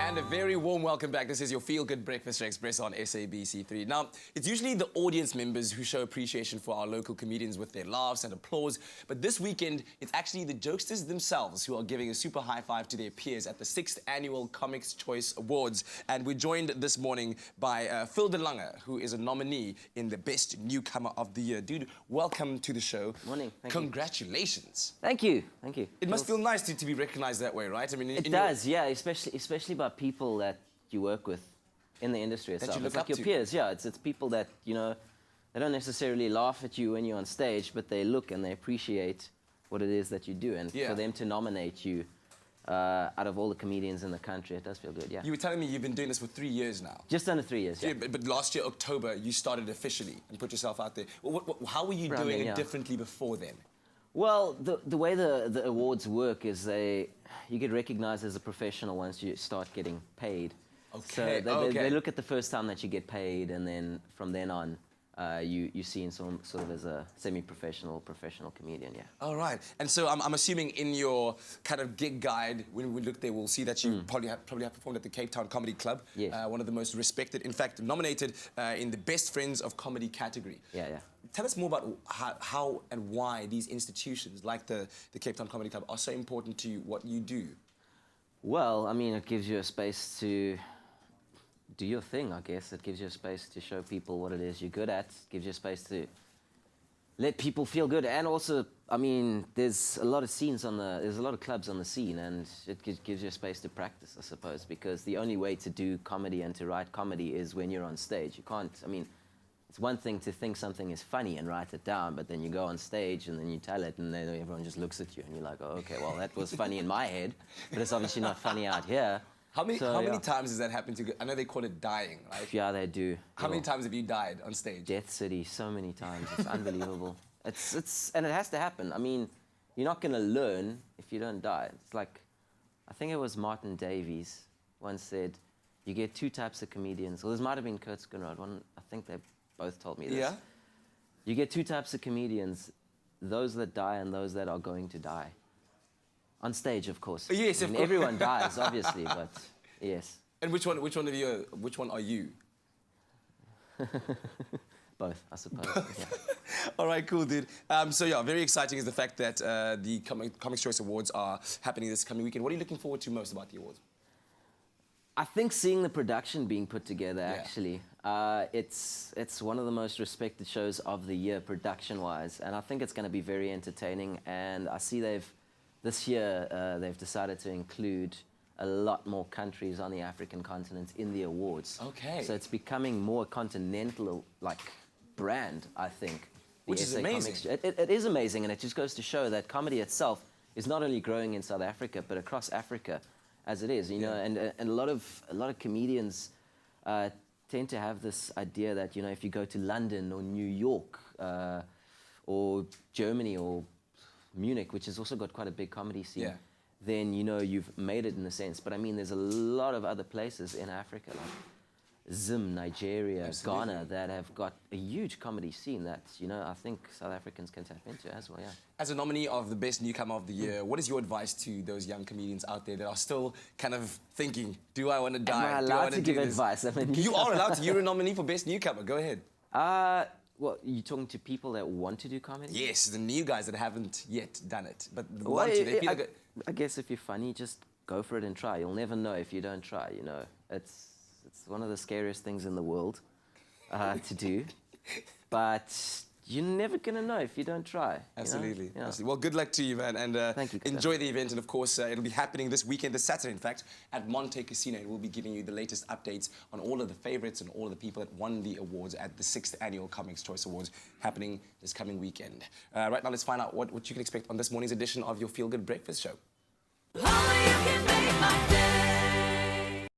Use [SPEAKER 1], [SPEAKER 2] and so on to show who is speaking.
[SPEAKER 1] And a very warm welcome back. This is your Feel Good Breakfast Expresso on SABC3. Now, it's usually the audience members who show appreciation for our local comedians with their laughs and applause. But this weekend, it's actually the jokesters themselves who are giving a super high five to their peers at the 6th Annual Comics Choice Awards. And we're joined this morning by Phil Lange, who is a nominee in the Best Newcomer of the Year. Dude, welcome to the show.
[SPEAKER 2] Morning.
[SPEAKER 1] Congratulations.
[SPEAKER 2] Thank you. Thank you.
[SPEAKER 1] It must feel nice to be recognized that way, right? I mean,
[SPEAKER 2] it does, yeah, especially by people that you work with in the industry itself.
[SPEAKER 1] That you look
[SPEAKER 2] it's like
[SPEAKER 1] up
[SPEAKER 2] your
[SPEAKER 1] to.
[SPEAKER 2] peers, yeah. It's people that, you know, they don't necessarily laugh at you when you're on stage, but they look and they appreciate what it is that you do. And for them to nominate you out of all the comedians in the country, it does feel good, yeah.
[SPEAKER 1] You were telling me you've been doing this for 3 years now.
[SPEAKER 2] Just under 3 years, yeah.
[SPEAKER 1] But last year, October, you started officially and put yourself out there. How were you doing it differently before then?
[SPEAKER 2] Well, the way the awards work is you get recognized as a professional once you start getting paid.
[SPEAKER 1] Okay.
[SPEAKER 2] So they look at the first time that you get paid, and then from then on, you see in sort of as a semi-professional, professional comedian, yeah.
[SPEAKER 1] All right. And so I'm assuming in your kind of gig guide, when we look there, we'll see that you probably have performed at the Cape Town Comedy Club, one of the most respected, in fact, nominated in the Best Friends of Comedy category.
[SPEAKER 2] Yeah.
[SPEAKER 1] Tell us more about how and why these institutions, like the Cape Town Comedy Club, are so important to you, what you do.
[SPEAKER 2] Well, I mean, it gives you a space to do your thing, I guess. It gives you a space to show people what it is you're good at. It gives you a space to let people feel good. And also, I mean, there's a lot of clubs on the scene, and it gives you a space to practice, I suppose, because the only way to do comedy and to write comedy is when you're on stage. You can't, I mean, it's one thing to think something is funny and write it down, but then you go on stage and then you tell it, and then everyone just looks at you and you're like, oh, okay, well, that was funny in my head, but it's obviously not funny out here.
[SPEAKER 1] How many times does that happen to you? I know they call it dying, right?
[SPEAKER 2] Yeah, they do.
[SPEAKER 1] How many times have you died on stage?
[SPEAKER 2] Death City, so many times. It's unbelievable. And it has to happen. I mean, you're not going to learn if you don't die. It's like, I think it was Martin Davies once said, you get 2 types of comedians. Well, this might have been Kurt Skunrad. I think they both told me this.
[SPEAKER 1] Yeah?
[SPEAKER 2] You get 2 types of comedians, those that die and those that are going to die. On stage, of course.
[SPEAKER 1] Yes, of course.
[SPEAKER 2] Everyone dies, obviously, but yes.
[SPEAKER 1] And which one are you?
[SPEAKER 2] Both, I suppose. Yeah.
[SPEAKER 1] All right, cool, dude. So yeah, very exciting is the fact that the Comics Choice Awards are happening this coming weekend. What are you looking forward to most about the awards?
[SPEAKER 2] I think seeing the production being put together, actually. It's one of the most respected shows of the year, production-wise, and I think it's going to be very entertaining. And I see this year they've decided to include a lot more countries on the African continent in the awards.
[SPEAKER 1] Okay.
[SPEAKER 2] So it's becoming more continental, like, brand, I think.
[SPEAKER 1] Which is amazing.
[SPEAKER 2] It is amazing, and it just goes to show that comedy itself is not only growing in South Africa, but across Africa, as it is, you know. And a lot of comedians tend to have this idea that, you know, if you go to London or New York or Germany or Munich, which has also got quite a big comedy scene, then, you know, you've made it in a sense. But I mean, there's a lot of other places in Africa, like Zim, Nigeria, Ghana, that have got a huge comedy scene that, you know, I think South Africans can tap into as well, yeah.
[SPEAKER 1] As a nominee of the Best Newcomer of the Year, what is your advice to those young comedians out there that are still kind of thinking, do I want to die?
[SPEAKER 2] Am I allowed to give advice? I mean,
[SPEAKER 1] you are allowed to. You're a nominee for Best Newcomer. Go ahead.
[SPEAKER 2] Well, you're talking to people that want to do comedy?
[SPEAKER 1] Yes, the new guys that haven't yet done it, but want to. They feel like
[SPEAKER 2] I guess if you're funny, just go for it and try. You'll never know if you don't try, you know. It's one of the scariest things in the world to do, but you're never going to know if you don't try.
[SPEAKER 1] Absolutely.
[SPEAKER 2] You know?
[SPEAKER 1] Absolutely. Well, good luck to you, man, and
[SPEAKER 2] Thank you,
[SPEAKER 1] enjoy the event. And of course, it'll be happening this weekend, this Saturday, in fact, at Monte Casino. We'll be giving you the latest updates on all of the favorites and all of the people that won the awards at the 6th Annual Comics Choice Awards happening this coming weekend. Right now, let's find out what you can expect on this morning's edition of your Feel Good Breakfast Show.
[SPEAKER 3] Oh, you can make my day.